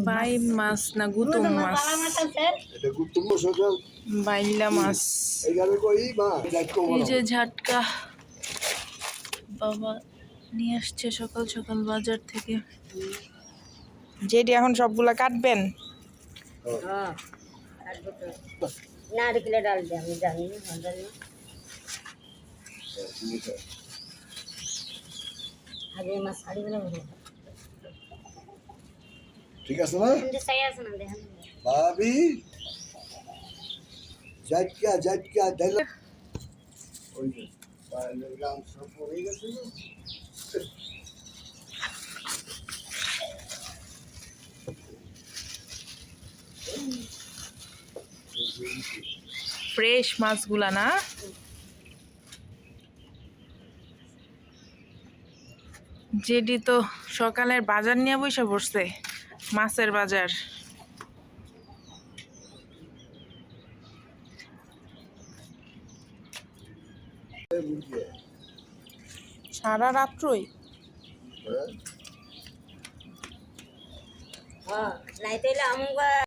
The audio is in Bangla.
বাই মাছ না গুতুম মাছ, বাইলা মাছ। এই যে ঝাটকা বাবা নিয়ে আসছে সকাল সকাল বাজার থেকে। যেটি এখন সবগুলা কাটবেন? নারকেলের ডাল দিয়ে আমি জানি আগে মাছ শাড়িগুলো ঠিক আছে না ভাবি? জাটকা দিল ওই যে বাইরের গাম সব পড়ে গেছে না। ফ্রেশ মাছগুলা না? যেটি তো সকালের বাজার নিয়ে বসে পড়ছে, মাছের বাজার। সারা রাত্রই নাই তাইলে আমগা